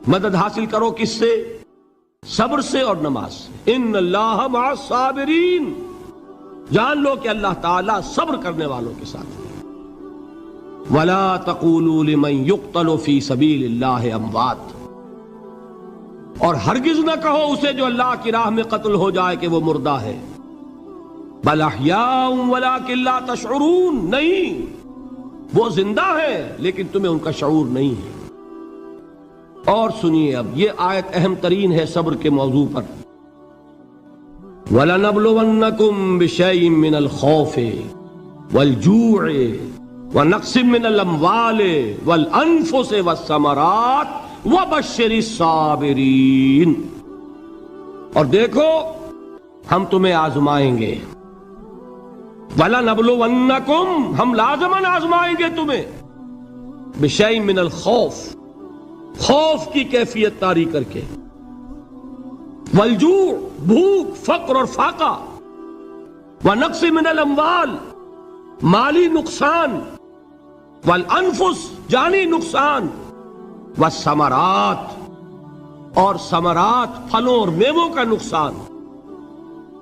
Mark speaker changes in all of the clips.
Speaker 1: مدد حاصل کرو کس سے؟ صبر سے اور نماز سے۔ ان اللہ مع الصابرین، جان لو کہ اللہ تعالیٰ صبر کرنے والوں کے ساتھ ہے۔ وَلَا تَقُولُوا لِمَنْ يُقْتَلُ فِي سَبِيلِ اللَّهِ أَمْوَاتٌ، اور ہرگز نہ کہو اسے جو اللہ کی راہ میں قتل ہو جائے کہ وہ مردہ ہے۔ بل احیاء ولکن لا تشعرون، نہیں، وہ زندہ ہے لیکن تمہیں ان کا شعور نہیں ہے۔ اور سنیے اب یہ آیت اہم ترین ہے صبر کے موضوع پر۔ وَلَنَبْلُوَنَّكُمْ بِشَيْءٍ مِّنَ الْخَوْفِ وَالْجُوعِ وَنَقْصٍ مِّنَ الْأَمْوَالِ وَالْأَنفُسِ وَالثَّمَرَاتِ وَبَشِّرِ الصَّابِرِينَ، اور دیکھو ہم تمہیں آزمائیں گے۔ وَلَنَبْلُوَنَّكُمْ، ہم لازماً آزمائیں گے تمہیں، بِشَيْءٍ مِّنَ الْخَوْفِ، خوف کی کیفیت طاری کر کے، والجوع، بھوک، فقر اور فاقہ، ونقص من الاموال، مالی نقصان، والانفس، جانی نقصان، والثمرات، اور ثمرات، پھلوں اور میووں کا نقصان۔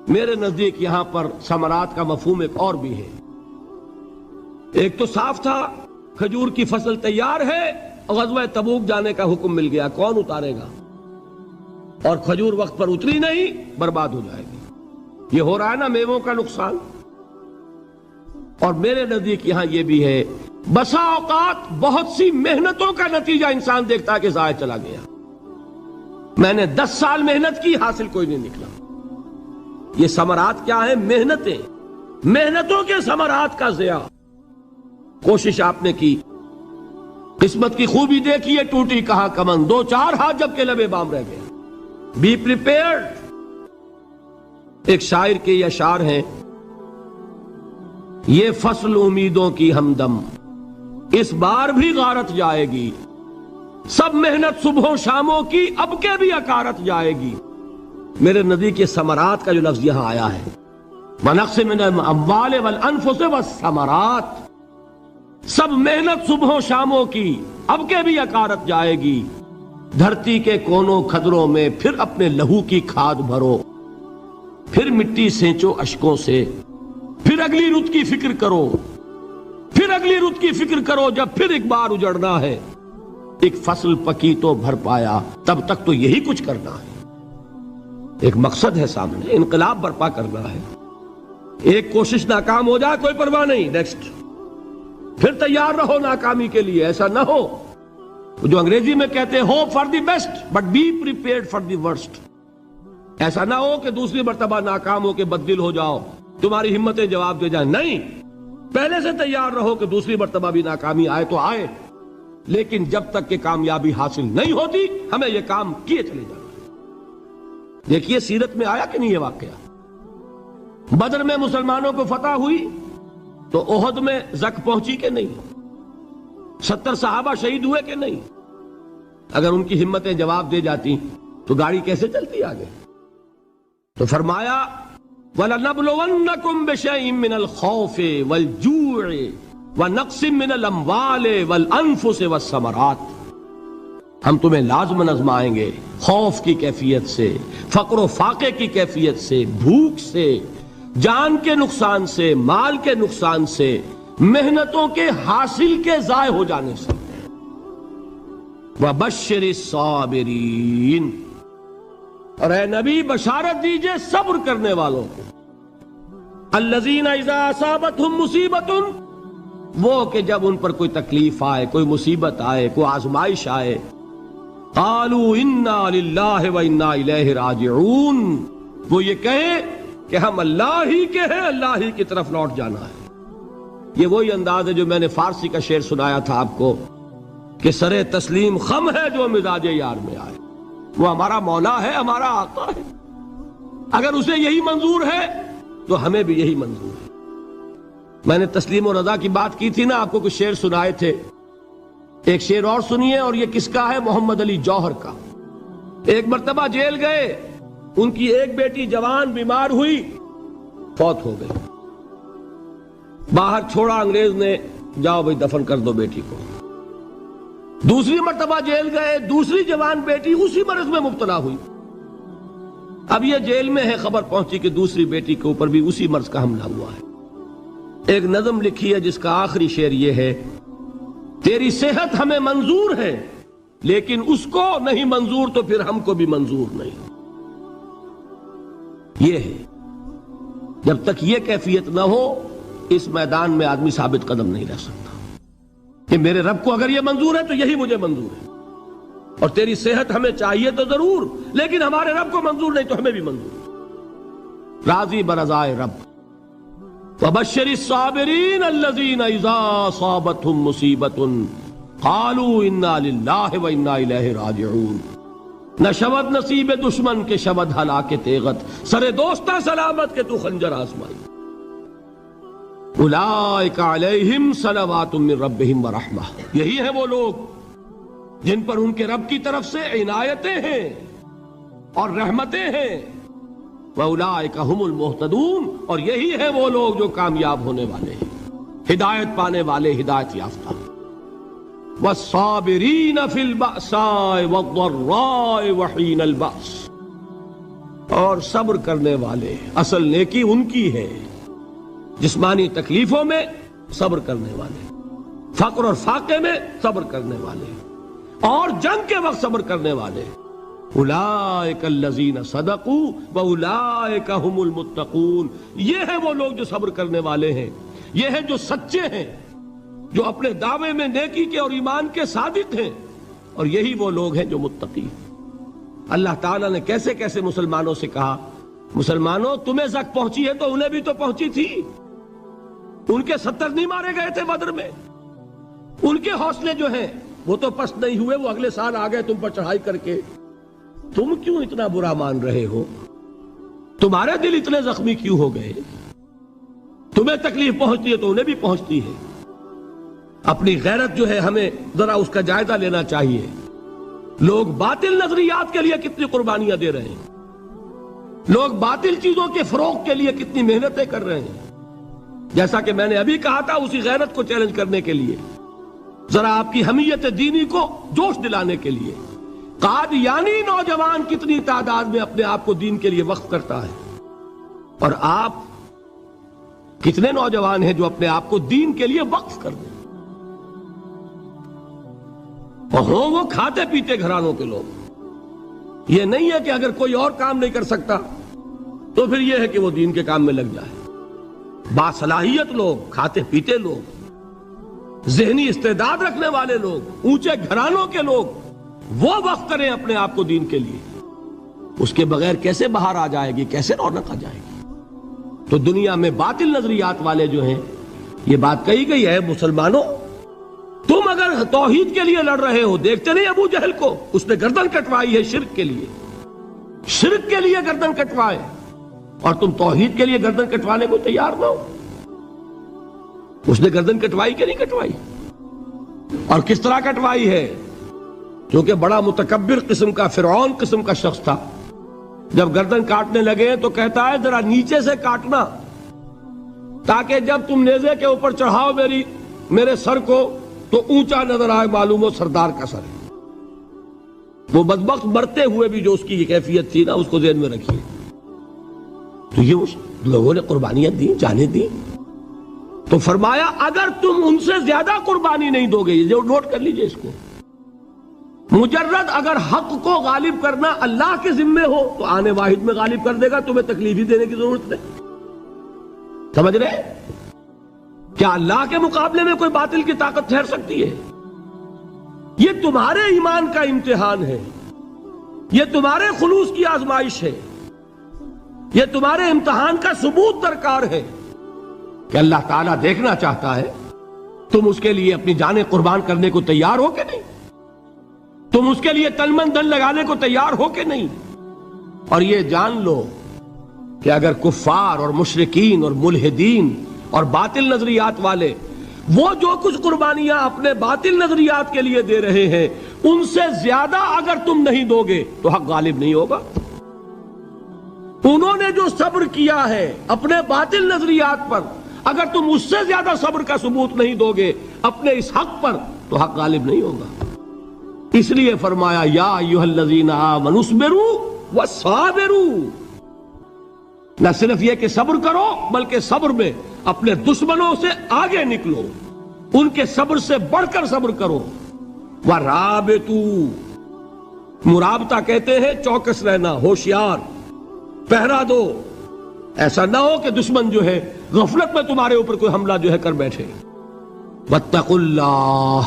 Speaker 1: میرے نزدیک یہاں پر ثمرات کا مفہوم ایک اور بھی ہے۔ ایک تو صاف تھا کھجور کی فصل تیار ہے، غزوہ تبوک جانے کا حکم مل گیا، کون اتارے گا؟ اور کھجور وقت پر اتری نہیں، برباد ہو جائے گی۔ یہ ہو رہا ہے نا میووں کا نقصان۔ اور میرے نزدیک یہاں یہ بھی ہے، بسا اوقات بہت سی محنتوں کا نتیجہ انسان دیکھتا ہے کہ ضائع چلا گیا، میں نے 10 سال محنت کی، حاصل کوئی نہیں نکلا۔ یہ ثمرات کیا ہیں؟ محنتیں، محنتوں کے ثمرات کا ضیاع۔ کوشش آپ نے کی، قسمت کی خوبی دیکھیے، ٹوٹی کہاں کمن، 2-4 ہاتھ جب کے لبے بام رہ گئے۔ Be prepared. ایک شاعر کے یہ اشعار ہیں، یہ فصل امیدوں کی ہمدم، اس بار بھی غارت جائے گی، سب محنت صبحوں شاموں کی اب کے بھی اکارت جائے گی۔ میرے نزدیک یہ ثمرات کا جو لفظ یہاں آیا ہے، وَنَقْصٍ مِّنَ الْأَمْوَالِ وَالْأَنفُسِ وَالثَّمَرَاتِ، سب محنت صبحوں شاموں کی اب کے بھی اکارت جائے گی۔ دھرتی کے کونوں کھدروں میں پھر اپنے لہو کی کھاد بھرو، پھر مٹی سینچو اشکوں سے، پھر اگلی رت کی فکر کرو، پھر اگلی رت کی فکر کرو، جب پھر ایک بار اجڑنا ہے۔ ایک فصل پکی تو بھر پایا، تب تک تو یہی کچھ کرنا ہے۔ ایک مقصد ہے سامنے، انقلاب برپا کرنا ہے۔ ایک کوشش ناکام ہو جائے کوئی پرواہ نہیں، نیکسٹ، پھر تیار رہو ناکامی کے لیے۔ ایسا نہ ہو جو انگریزی میں کہتے ہیں hope for the best but be prepared for the worst. ایسا نہ ہو کہ دوسری مرتبہ ناکام ہو کے بددل ہو جاؤ، تمہاری ہمتیں جواب دے جائیں، نہیں، پہلے سے تیار رہو کہ دوسری مرتبہ بھی ناکامی آئے تو آئے، لیکن جب تک کہ کامیابی حاصل نہیں ہوتی ہمیں یہ کام کیے چلے جانا ہے۔ دیکھیے سیرت میں آیا کہ نہیں یہ واقعہ؟ بدر میں مسلمانوں کو فتح ہوئی تو احد میں زک پہنچی کہ نہیں؟ 70 صحابہ شہید ہوئے کہ نہیں؟ اگر ان کی ہمتیں جواب دے جاتی تو گاڑی کیسے چلتی آگے؟ تو فرمایا وَلَنَبْلُوَنَّكُمْ بِشَيْءٍ مِّنَ الْخَوْفِ وَالْجُوعِ وَنَقْصٍ مِّنَ الْأَمْوَالِ وَالْأَنفُسِ وَالثَّمَرَاتِ، ہم تمہیں لازماً آزمائیں گے، خوف کی کیفیت سے، فقر و فاقے کی کیفیت سے، بھوک سے، جان کے نقصان سے، مال کے نقصان سے، محنتوں کے حاصل کے ضائع ہو جانے سے۔ وَبَشِّرِ الصَّابِرِينَ، اور اے نبی بشارت دیجئے صبر کرنے والوں کو۔ الَّذِينَ إِذَا أَصَابَتْهُمْ مُصِيبَةٌ، وہ کہ جب ان پر کوئی تکلیف آئے، کوئی مصیبت آئے، کوئی آزمائش آئے، قَالُوا إِنَّا لِلَّهِ وَإِنَّا إِلَيْهِ رَاجِعُونَ، وہ یہ کہیں کہ ہم اللہ ہی کے ہیں، اللہ ہی کی طرف لوٹ جانا ہے۔ یہ وہی انداز ہے جو میں نے فارسی کا شعر سنایا تھا آپ کو کہ سر تسلیم خم ہے جو مزاج یار میں آئے۔ وہ ہمارا مولا ہے، ہمارا آقا ہے، اگر اسے یہی منظور ہے تو ہمیں بھی یہی منظور ہے۔ میں نے تسلیم و رضا کی بات کی تھی نا، آپ کو کچھ شعر سنائے تھے، ایک شعر اور سنیے، اور یہ کس کا ہے؟ محمد علی جوہر کا۔ ایک مرتبہ جیل گئے، ان کی ایک بیٹی جوان بیمار ہوئی، فوت ہو گئی، باہر چھوڑا انگریز نے، جاؤ بھائی دفن کر دو بیٹی کو۔ دوسری مرتبہ جیل گئے، دوسری جوان بیٹی اسی مرض میں مبتلا ہوئی۔ اب یہ جیل میں ہے، خبر پہنچی کہ دوسری بیٹی کے اوپر بھی اسی مرض کا حملہ ہوا ہے۔ ایک نظم لکھی ہے جس کا آخری شعر یہ ہے: تیری صحت ہمیں منظور ہے لیکن اس کو نہیں منظور تو پھر ہم کو بھی منظور نہیں۔ یہ ہے، جب تک یہ کیفیت نہ ہو اس میدان میں آدمی ثابت قدم نہیں رہ سکتا کہ میرے رب کو اگر یہ منظور ہے تو یہی مجھے منظور ہے، اور تیری صحت ہمیں چاہیے تو ضرور لیکن ہمارے رب کو منظور نہیں تو ہمیں بھی منظور۔ راضی برضائے رب۔ وبشر الصابرین الذین اذا اصابتهم مصیبۃ قالوا انا للہ وانا الیہ راجعون۔ نہ شود نصیب دشمن کے شود ہلاک تیغت، سر دوستہ سلامت کے تو خنجر آزمائی۔ اولئک علیہم صلوات من ربہم ورحمہ، یہی ہیں وہ لوگ جن پر ان کے رب کی طرف سے عنایتیں ہیں اور رحمتیں ہیں۔ وَأُولَٰئِكَ هُمُ الْمُهْتَدُونَ، اور یہی ہیں وہ لوگ جو کامیاب ہونے والے ہیں، ہدایت پانے والے، ہدایت یافتہ۔ وَالصَّابِرِينَ فِي الْبَأْسَاءِ وَالضَّرَّاءِ وَحِينَ الْبَأْسِ، اور صبر کرنے والے، اصل نیکی ان کی ہے، جسمانی تکلیفوں میں صبر کرنے والے، فقر اور فاقے میں صبر کرنے والے، اور جنگ کے وقت صبر کرنے والے۔ اولئک الذین صدقوا واولئک هم المتقون، یہ ہیں وہ لوگ جو صبر کرنے والے ہیں، یہ ہیں جو سچے ہیں، جو اپنے دعوے میں نیکی کے اور ایمان کے صادق ہیں، اور یہی وہ لوگ ہیں جو متقی ہیں۔ اللہ تعالیٰ نے کیسے کیسے مسلمانوں سے کہا، مسلمانوں تمہیں زک پہنچی ہے تو انہیں بھی تو پہنچی تھی، ان کے 70 نہیں مارے گئے تھے بدر میں، ان کے حوصلے جو ہیں وہ تو پست نہیں ہوئے، وہ اگلے سال آ گئے تم پر چڑھائی کر کے، تم کیوں اتنا برا مان رہے ہو؟ تمہارے دل اتنے زخمی کیوں ہو گئے؟ تمہیں تکلیف پہنچتی ہے تو انہیں بھی پہنچتی ہے۔ اپنی غیرت جو ہے ہمیں ذرا اس کا جائزہ لینا چاہیے۔ لوگ باطل نظریات کے لیے کتنی قربانیاں دے رہے ہیں، لوگ باطل چیزوں کے فروغ کے لیے کتنی محنتیں کر رہے ہیں۔ جیسا کہ میں نے ابھی کہا تھا، اسی غیرت کو چیلنج کرنے کے لیے، ذرا آپ کی حمیت دینی کو جوش دلانے کے لیے، قادیانی نوجوان کتنی تعداد میں اپنے آپ کو دین کے لیے وقف کرتا ہے، اور آپ کتنے نوجوان ہیں جو اپنے آپ کو دین کے لیے وقف کر دیں، اور ہوں وہ کھاتے پیتے گھرانوں کے لوگ۔ یہ نہیں ہے کہ اگر کوئی اور کام نہیں کر سکتا تو پھر یہ ہے کہ وہ دین کے کام میں لگ جائے۔ باصلاحیت لوگ، کھاتے پیتے لوگ، ذہنی استعداد رکھنے والے لوگ، اونچے گھرانوں کے لوگ، وہ وقف کریں اپنے آپ کو دین کے لیے۔ اس کے بغیر کیسے بہار آ جائے گی، کیسے رونق آ جائے گی؟ تو دنیا میں باطل نظریات والے جو ہیں، یہ بات کہی گئی ہے، مسلمانوں تم اگر توحید کے لیے لڑ رہے ہو، دیکھتے نہیں ابو جہل کو، اس نے گردن کٹوائی ہے شرک کے لیے، شرک کے لیے گردن کٹوائے، اور تم توحید کے لیے گردن کٹوانے کو تیار نہ ہو۔ اس نے گردن کٹوائی کہ نہیں کٹوائی؟ اور کس طرح کٹوائی ہے؟ کیونکہ بڑا متکبر قسم کا، فرعون قسم کا شخص تھا، جب گردن کاٹنے لگے تو کہتا ہے ذرا نیچے سے کاٹنا، تاکہ جب تم نیزے کے اوپر چڑھاؤ میرے سر کو تو اونچا نظر آئے، معلوم ہو سردار کا سر ہے۔ وہ بدبخت مرتے ہوئے بھی جو اس کی یہ کیفیت تھی نا، اس کو ذہن میں رکھیے۔ تو یہ اس لوگوں نے قربانیاں دی، جانیں دی، تو فرمایا اگر تم ان سے زیادہ قربانی نہیں دو گے، یہ نوٹ کر لیجئے اس کو، مجرد اگر حق کو غالب کرنا اللہ کے ذمے ہو تو آنے واحد میں غالب کر دے گا، تمہیں تکلیف ہی دینے کی ضرورت نہیں۔ سمجھ رہے؟ کیا اللہ کے مقابلے میں کوئی باطل کی طاقت ٹھہر سکتی ہے؟ یہ تمہارے ایمان کا امتحان ہے، یہ تمہارے خلوص کی آزمائش ہے، یہ تمہارے امتحان کا ثبوت درکار ہے کہ اللہ تعالیٰ دیکھنا چاہتا ہے تم اس کے لیے اپنی جانیں قربان کرنے کو تیار ہو کہ نہیں، تم اس کے لیے تن من دھن لگانے کو تیار ہو کہ نہیں۔ اور یہ جان لو کہ اگر کفار اور مشرکین اور ملحدین اور باطل نظریات والے وہ جو کچھ قربانیاں اپنے باطل نظریات کے لیے دے رہے ہیں، ان سے زیادہ اگر تم نہیں دو گے تو حق غالب نہیں ہوگا۔ انہوں نے جو صبر کیا ہے اپنے باطل نظریات پر، اگر تم اس سے زیادہ صبر کا ثبوت نہیں دو گے اپنے اس حق پر تو حق غالب نہیں ہوگا۔ اس لیے فرمایا یا ایھا الذین آمنوا اصبروا وصابروا، نہ صرف یہ کہ صبر کرو بلکہ صبر میں اپنے دشمنوں سے آگے نکلو، ان کے صبر سے بڑھ کر صبر کرو۔ ورابطوا، مرابطہ کہتے ہیں چوکس رہنا، ہوشیار، پہرا دو، ایسا نہ ہو کہ دشمن جو ہے غفلت میں تمہارے اوپر کوئی حملہ جو ہے کر بیٹھے۔ واتقوا اللہ،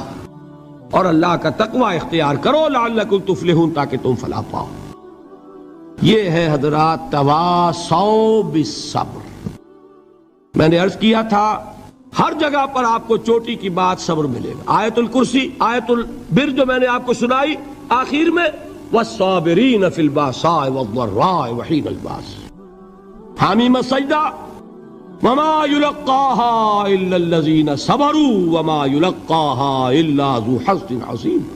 Speaker 1: اور اللہ کا تقوی اختیار کرو، لعلکم تفلحون، تاکہ تم فلاح پاؤ۔ یہ ہے حضرات تواصوا بالصبر۔ میں نے عرض کیا تھا ہر جگہ پر آپ کو چوٹی کی بات صبر ملے گا۔ آیت الکرسی، آیت البر جو میں نے آپ کو سنائی آخر میں، والصابرین فی الباساء والضراء وحین الباس، حامیم السجدہ، وما یلقاها الا الذین صبروا وما یلقاها الا ذو حظ عظیم۔